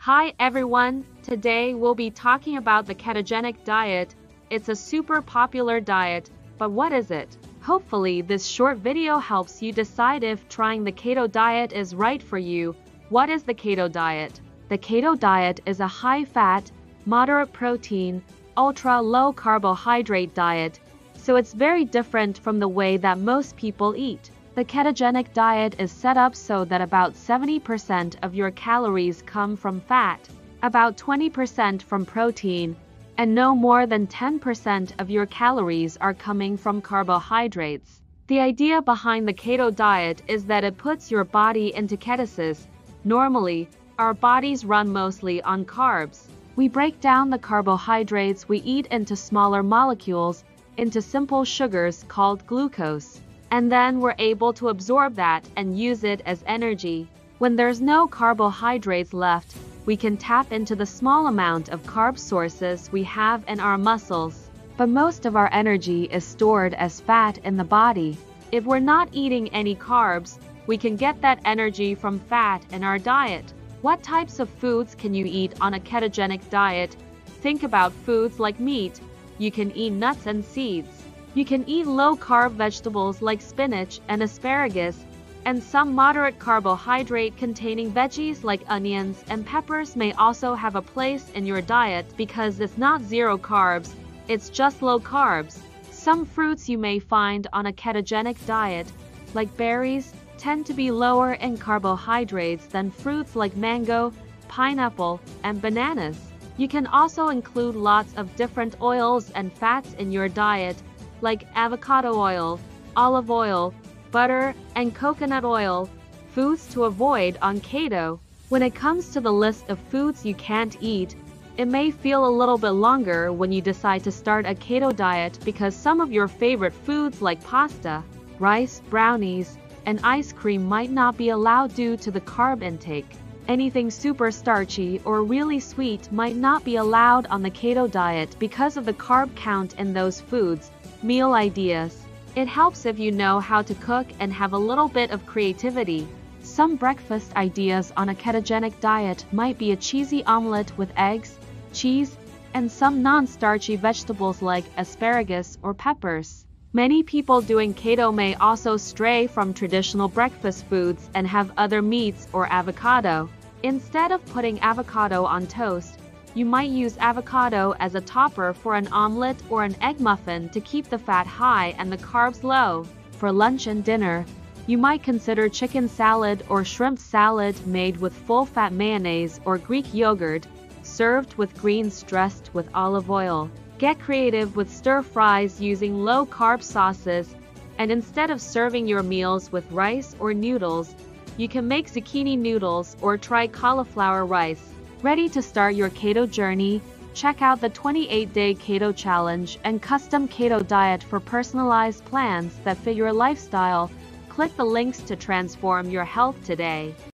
Hi everyone, today we'll be talking about the ketogenic diet. It's a super popular diet, but what is it? Hopefully this short video helps you decide if trying the keto diet is right for you. What is the keto diet? The keto diet is a high-fat, moderate protein, ultra-low carbohydrate diet, so it's very different from the way that most people eat. The ketogenic diet is set up so that about 70% of your calories come from fat, about 20% from protein, and no more than 10% of your calories are coming from carbohydrates. The idea behind the keto diet is that it puts your body into ketosis. Normally, our bodies run mostly on carbs. We break down the carbohydrates we eat into smaller molecules, into simple sugars called glucose. And then we're able to absorb that and use it as energy. When there's no carbohydrates left, we can tap into the small amount of carb sources we have in our muscles. But most of our energy is stored as fat in the body. If we're not eating any carbs, we can get that energy from fat in our diet. What types of foods can you eat on a ketogenic diet? Think about foods like meat. You can eat nuts and seeds. You can eat low-carb vegetables like spinach and asparagus, and some moderate carbohydrate-containing veggies like onions and peppers may also have a place in your diet because it's not zero carbs, it's just low carbs. Some fruits you may find on a ketogenic diet, like berries, tend to be lower in carbohydrates than fruits like mango, pineapple, and bananas. You can also include lots of different oils and fats in your diet, like avocado oil, olive oil, butter, and coconut oil, foods to avoid on keto. When it comes to the list of foods you can't eat, it may feel a little bit longer when you decide to start a keto diet because some of your favorite foods like pasta, rice, brownies, and ice cream might not be allowed due to the carb intake. Anything super starchy or really sweet might not be allowed on the keto diet because of the carb count in those foods. Meal ideas. It helps if you know how to cook and have a little bit of creativity. Some breakfast ideas on a ketogenic diet might be a cheesy omelet with eggs, cheese, and some non-starchy vegetables like asparagus or peppers. Many people doing keto may also stray from traditional breakfast foods and have other meats or avocado. Instead of putting avocado on toast, you might use avocado as a topper for an omelet or an egg muffin to keep the fat high and the carbs low. For lunch and dinner, you might consider chicken salad or shrimp salad made with full-fat mayonnaise or Greek yogurt, served with greens dressed with olive oil. Get creative with stir-fries using low-carb sauces, and instead of serving your meals with rice or noodles, you can make zucchini noodles or try cauliflower rice. Ready to start your keto journey? Check out the 28-day keto challenge and custom keto diet for personalized plans that fit your lifestyle. Click the links to transform your health today.